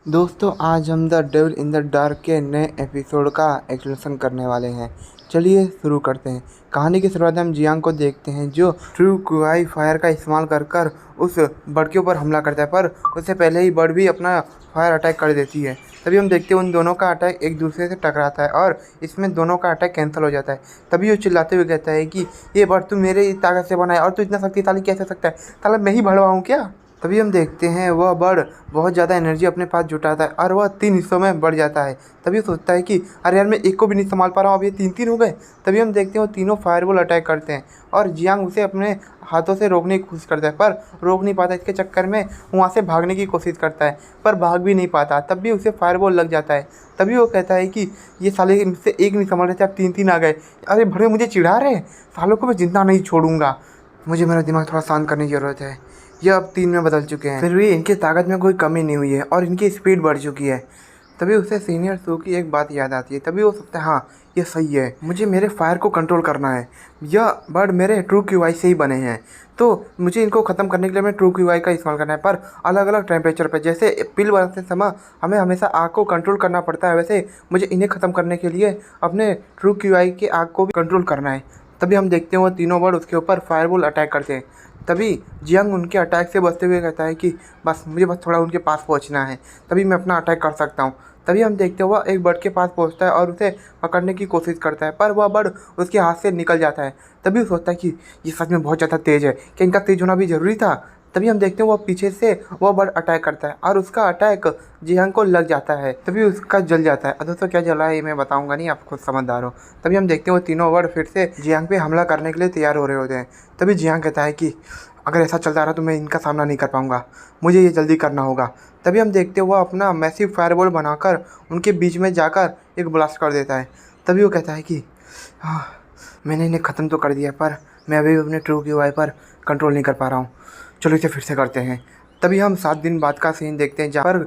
दोस्तों आज हम the devil in the dark के नए एपिसोड का एक्सप्लेनेशन करने वाले हैं। चलिए शुरू करते हैं। कहानी की शुरुआत हम जियांग को देखते हैं जो ट्रू क्यूआई फायर का इस्तेमाल कर कर उस बर्ड के ऊपर हमला करता है, पर उससे पहले ही बर्ड भी अपना फायर अटैक कर देती है। तभी हम देखते हैं उन दोनों का अटैक एक दूसरे से टकराता है और इसमें दोनों का अटैक कैंसिल हो जाता है। तभी वो चिल्लाते हुए कहता है कि ये बर्ड तू मेरे ताकत से बना है और तू इतना शक्तिशाली कैसे हो सकता है, साला मैं ही भड़वा हूँ क्या। तभी हम देखते हैं वह बर्ड बहुत ज़्यादा एनर्जी अपने पास जुटाता है और वह 3 हिस्सों में बढ़ जाता है। तभी वो सोचता है कि अरे यार मैं एक को भी नहीं संभाल पा रहा हूँ, अब ये 3-3 हो गए। तभी हम देखते हैं वो तीनों फायरबॉल अटैक करते हैं और जियांग उसे अपने हाथों से रोकने की कोशिश करता है, पर रोक नहीं पाता। इसके चक्कर में वहाँ से भागने की कोशिश करता है पर भाग भी नहीं पाता। तब भी उसे फायरबॉल लग जाता है। तभी वो कहता है कि ये साले मुझसे एक नहीं संभाल रहे थे, अब 3-3 आ गए। अरे भड़े मुझे चिढ़ा रहे, सालों को मैं जिंदा नहीं छोड़ूंगा। मुझे मेरा दिमाग थोड़ा शांत करने की ज़रूरत है। ये अब 3 में बदल चुके हैं, फिर भी इनकी ताकत में कोई कमी नहीं हुई है और इनकी स्पीड बढ़ चुकी है। तभी उसे सीनियर सू की एक बात याद आती है। तभी वो सोचता है हाँ ये सही है, मुझे मेरे फायर को कंट्रोल करना है। यह बर्ड मेरे ट्रू क्यूआई से ही बने हैं, तो मुझे इनको ख़त्म करने के लिए मैं ट्रू क्यूआई का इस्तेमाल करना है, पर अलग अलग टेम्परेचर पर। जैसे पिल बनाते समय हमें हमेशा आग को कंट्रोल करना पड़ता है, वैसे मुझे इन्हें ख़त्म करने के लिए अपने ट्रू क्यूआई के आग को भी कंट्रोल करना है। तभी हम देखते हैं वो तीनों बर्ड उसके ऊपर फायरबॉल अटैक करते हैं। तभी जियांग उनके अटैक से बचते हुए कहता है कि मुझे बस थोड़ा उनके पास पहुंचना है, तभी मैं अपना अटैक कर सकता हूं। तभी हम देखते हैं वह एक बर्ड के पास पहुंचता है और उसे पकड़ने की कोशिश करता है, पर वह बर्ड उसके हाथ से निकल जाता है। तभी वो सोचता है कि ये सच में बहुत ज़्यादा तेज़ है, क्या इनका तेज़ होना भी ज़रूरी था। तभी हम देखते हैं वह पीछे से वह बर्ड अटैक करता है और उसका अटैक जियांग को लग जाता है। तभी उसका जल जाता है। दोस्तों क्या जला है ये मैं बताऊंगा नहीं, आप खुद समझदार हो। तभी हम देखते हैं वो तीनों बर्ड फिर से जियांग पे हमला करने के लिए तैयार हो रहे होते हैं। तभी जियांग कहता है कि अगर ऐसा चलता रहा तो मैं इनका सामना नहीं कर पाऊंगा, मुझे ये जल्दी करना होगा। तभी हम देखते हैं वह अपना मैसिव फायरबॉल बनाकर उनके बीच में जाकर एक ब्लास्ट कर देता है। तभी वो कहता है कि हाँ मैंने इन्हें ख़त्म तो कर दिया, पर मैं अभी भी अपने ट्रू क्यूआई पर कंट्रोल नहीं कर पा रहा हूँ। चलो इसे फिर से करते हैं। तभी हम 7 दिन बाद का सीन देखते हैं जहाँ पर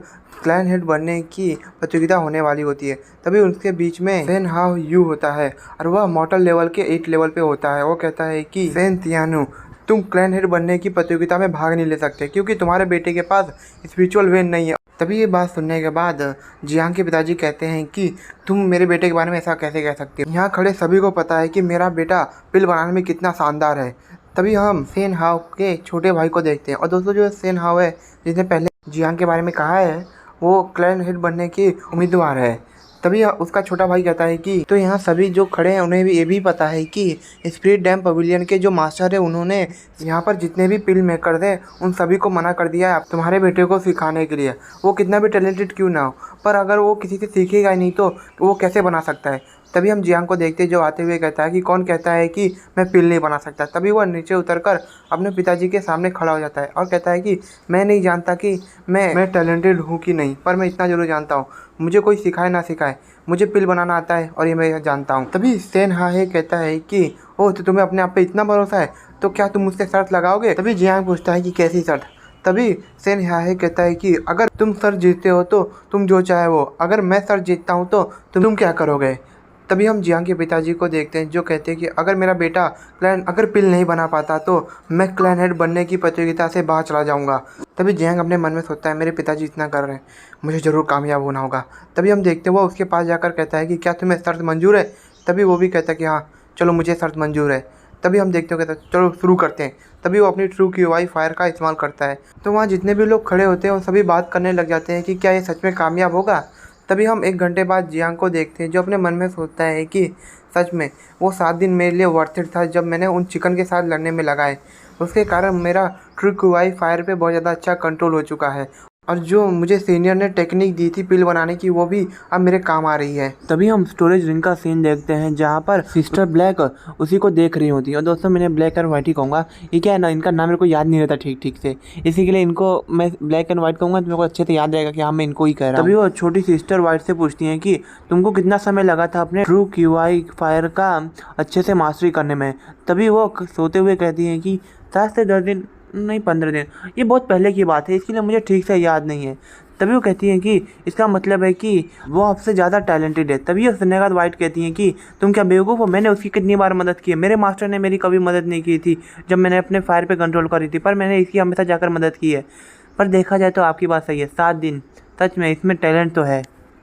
क्लैन हेड बनने की प्रतियोगिता होने वाली होती है। तभी उनके बीच में सेन हाउ यू होता है और वह मॉर्टल लेवल के 8 लेवल पे होता है। वो कहता है कि सेन तियानु तुम क्लैन हेड बनने की प्रतियोगिता में भाग नहीं ले सकते क्योंकि तुम्हारे बेटे के पास स्पिरिचुअल वेन नहीं है। तभी ये बात सुनने के बाद जियांग के पिताजी कहते हैं कि तुम मेरे बेटे के बारे में ऐसा कैसे कह सकते हो। यहाँ खड़े सभी को पता है कि मेरा बेटा पिल बनाने में कितना शानदार है। तभी हम सेन हाउ के छोटे भाई को देखते हैं और दोस्तों जो सेन हाउ है जिसने पहले जियांग के बारे में कहा है वो क्लैन हेड बनने की उम्मीदवार है। तभी उसका छोटा भाई कहता है कि तो यहाँ सभी जो खड़े हैं उन्हें भी ये भी पता है कि स्पिरिट डैम पवेलियन के जो मास्टर है उन्होंने यहाँ पर जितने भी पिल मेकर थे उन सभी को मना कर दिया है तुम्हारे बेटे को सिखाने के लिए। वो कितना भी टैलेंटेड क्यों ना हो, पर अगर वो किसी से सीखेगा ही नहीं तो वो कैसे बना सकता है। तभी हम जियांग को देखते जो आते हुए कहता है कि कौन कहता है कि मैं पिल नहीं बना सकता। तभी वह नीचे उतरकर अपने पिताजी के सामने खड़ा हो जाता है और कहता है कि मैं नहीं जानता कि मैं टैलेंटेड हूँ कि नहीं, पर मैं इतना जरूर जानता हूँ मुझे कोई सिखाए ना सिखाए, मुझे पिल बनाना आता है और ये मैं जानता हूँ। तभी सेन हाहे कहता है कि ओह तो तुम्हें अपने आप पे इतना भरोसा है, तो क्या तुम मुझसे शर्त लगाओगे। तभी जियांग पूछता है कि कैसी शर्त। तभी सेन हाहे कहता है कि अगर तुम सर जीतते हो तो तुम जो चाहे वो, अगर मैं सर जीतता हूँ तो तुम क्या करोगे। तभी हम जियांग के पिताजी को देखते हैं जो कहते हैं कि अगर मेरा बेटा अगर पिल नहीं बना पाता तो मैं क्लैन हेड बनने की प्रतियोगिता से बाहर चला जाऊंगा। तभी जियांग अपने मन में सोचता है मेरे पिताजी इतना कर रहे हैं, मुझे ज़रूर कामयाब होना होगा। तभी हम देखते हैं वो उसके पास जाकर कहता है कि क्या तुम्हें शर्त मंजूर है। तभी वो भी कहता है कि हाँ चलो मुझे शर्त मंजूर है। तभी हम देखते हो कहता है चलो शुरू करते हैं। तभी वो अपनी ट्रू क्यूआई फायर का इस्तेमाल करता है, तो वहाँ जितने भी लोग खड़े होते हैं वो सभी बात करने लग जाते हैं कि क्या ये सच में कामयाब होगा। तभी हम 1 घंटे बाद जियांग को देखते हैं जो अपने मन में सोचता है कि सच में वो 7 दिन मेरे लिए वर्थ इट था जब मैंने उन चिकन के साथ लड़ने में लगाए। उसके कारण मेरा ट्रू क्यूआई फायर पे बहुत ज़्यादा अच्छा कंट्रोल हो चुका है और जो मुझे सीनियर ने टेक्निक दी थी पिल बनाने की वो भी अब मेरे काम आ रही है। तभी हम स्टोरेज रिंग का सीन देखते हैं जहाँ पर सिस्टर ब्लैक उसी को देख रही होती है। और दोस्तों मैंने ब्लैक एंड व्हाइट ही कहूँगा, ये क्या है ना इनका नाम मेरे को याद नहीं रहता ठीक से, इसी के लिए इनको मैं ब्लैक एंड व्हाइट कहूँगा तो मेरे को अच्छे से याद रहेगा कि हाँ मैं इनको ही कह रहा हूँ। तभी वो छोटी सिस्टर व्हाइट से पूछती हैं कि तुमको कितना समय लगा था अपने ट्रू क्यूआई फायर का अच्छे से मास्टरी करने में। तभी वो सोते हुए कहती हैं कि 7 से 10 दिन नहीं 15 दिन, ये बहुत पहले की बात है इसके लिए मुझे ठीक से याद नहीं है। तभी वो कहती हैं कि इसका मतलब है कि वो आपसे ज़्यादा टैलेंटेड है। तभी उसने के बाद वाइट कहती हैं कि तुम क्या बेवकूफ़ हो, मैंने उसकी कितनी बार मदद की है, मेरे मास्टर ने मेरी कभी मदद नहीं की थी जब मैंने अपने फायर पे कंट्रोल करी थी, पर मैंने इसकी हमेशा जाकर मदद की है। पर देखा जाए तो आपकी बात सही है, 7 दिन सच में इसमें टैलेंट तो है।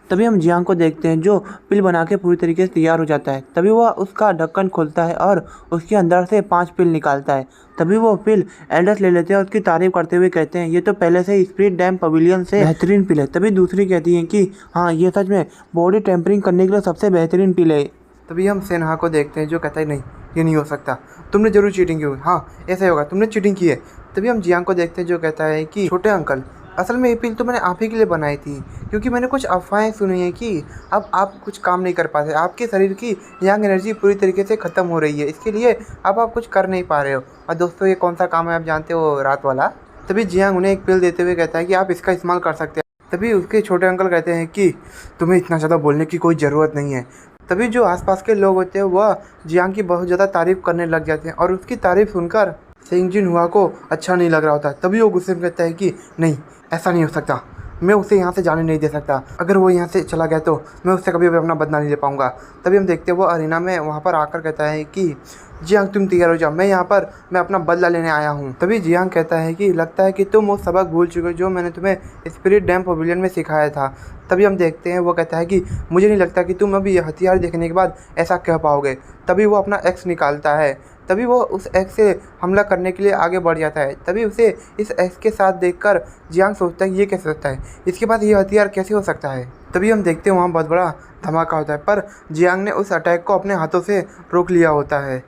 तभी हम जियांग को देखते हैं जो पिल बना के पूरी तरीके से तैयार हो जाता है। तभी वह उसका ढक्कन खोलता है और उसके अंदर से 5 पिल निकालता है। तभी वो पिल एल्डर्स ले लेते हैं और उसकी तारीफ करते हुए कहते हैं ये तो पहले से ही स्पिरिट डैम पवेलियन से बेहतरीन पिल है। तभी दूसरी कहती है कि हाँ ये सच में बॉडी टेम्परिंग करने के लिए सबसे बेहतरीन पिल है। तभी हम सेनहा को देखते हैं जो कहता है नहीं ये नहीं हो सकता, तुमने जरूर चीटिंग की होगी, हाँ ऐसा ही होगा, तुमने चीटिंग की है। तभी हम जियांग को देखते हैं जो कहता है कि छोटे अंकल असल में ये पिल तो मैंने आप ही के लिए बनाई थी, क्योंकि मैंने कुछ अफवाहें सुनी हैं कि अब आप कुछ काम नहीं कर पाते, आपके शरीर की यंग एनर्जी पूरी तरीके से ख़त्म हो रही है, इसके लिए अब आप कुछ कर नहीं पा रहे हो। और दोस्तों ये कौन सा काम है आप जानते हो, रात वाला। तभी जियांग उन्हें एक पिल देते हुए कहता है कि आप इसका इस्तेमाल कर सकते हैं। तभी उसके छोटे अंकल कहते हैं कि तुम्हें इतना ज़्यादा बोलने की कोई ज़रूरत नहीं है। तभी जो आसपास के लोग होते हैं वह जियांग की बहुत ज़्यादा तारीफ़ करने लग जाते हैं और उसकी तारीफ़ सुनकर सेंगजिन हुआ को अच्छा नहीं लग रहा होता। तभी वो गुस्से में कहता है कि नहीं ऐसा नहीं हो सकता, मैं उसे यहाँ से जाने नहीं दे सकता, अगर वो यहाँ से चला गया तो मैं उससे कभी भी अपना बदला नहीं ले पाऊँगा। तभी हम देखते हैं वो अरीना में वहाँ पर आकर कहता है कि जियांग तुम तैयार हो जाओ, मैं अपना बदला लेने आया हूँ। तभी जियांग कहता है कि लगता है कि तुम वो सबक भूल चुके हो जो मैंने तुम्हें स्पिरिट डैम पवेलियन में सिखाया था। तभी हम देखते हैं वो कहता है कि मुझे नहीं लगता कि तुम अभी हथियार देखने के बाद ऐसा कह पाओगे। तभी वो अपना एक्स निकालता है। तभी वो उस एक्स से हमला करने के लिए आगे बढ़ जाता है। तभी उसे इस एक्स के साथ देखकर जियांग सोचता है ये कैसे होता है, इसके पास ये हथियार कैसे हो सकता है। तभी हम देखते हैं वहाँ बहुत बड़ा धमाका होता है, पर जियांग ने उस अटैक को अपने हाथों से रोक लिया होता है।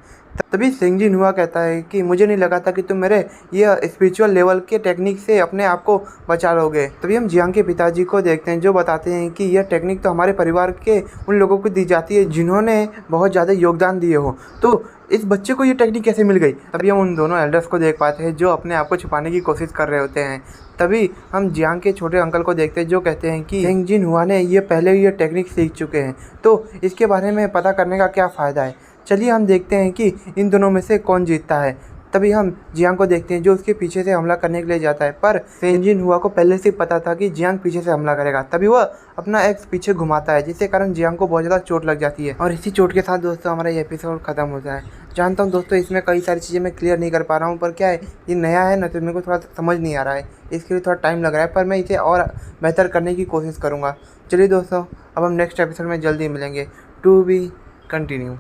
तभी सेंगजिन हुआ कहता है कि मुझे नहीं लगा था कि तुम मेरे ये स्पिरिचुअल लेवल के टेक्निक से अपने आप को बचा लोगे। तभी हम जियांग के पिताजी को देखते हैं जो बताते हैं कि यह टेक्निक तो हमारे परिवार के उन लोगों को दी जाती है जिन्होंने बहुत ज़्यादा योगदान दिए हो, तो इस बच्चे को ये टेक्निक कैसे मिल गई। तभी हम उन दोनों एल्डर्स को देख पाते हैं जो अपने आप को छुपाने की कोशिश कर रहे होते हैं। तभी हम जियांग के छोटे अंकल को देखते हैं जो कहते हैं कि सेंगजिन हुआ ने ये पहले ये टेक्निक सीख चुके हैं, तो इसके बारे में पता करने का क्या फ़ायदा है। चलिए हम देखते हैं कि इन दोनों में से कौन जीतता है। तभी हम जियांग को देखते हैं जो उसके पीछे से हमला करने के लिए जाता है, पर सेंगजिन हुआ को पहले से पता था कि जियांग पीछे से हमला करेगा। तभी वह अपना एक्स पीछे घुमाता है जिससे कारण जियांग को बहुत ज़्यादा चोट लग जाती है और इसी चोट के साथ दोस्तों हमारा ये एपिसोड खत्म होता है। जानता हूँ दोस्तों इसमें कई सारी चीज़ें मैं क्लियर नहीं कर पा रहा हूँ, पर क्या है ये नया है ना, तो मेरे को थोड़ा समझ नहीं आ रहा है, इसके लिए थोड़ा टाइम लग रहा है, पर मैं इसे और बेहतर करने की कोशिश करूँगा। चलिए दोस्तों अब हम नेक्स्ट एपिसोड में जल्दी मिलेंगे। To be continue.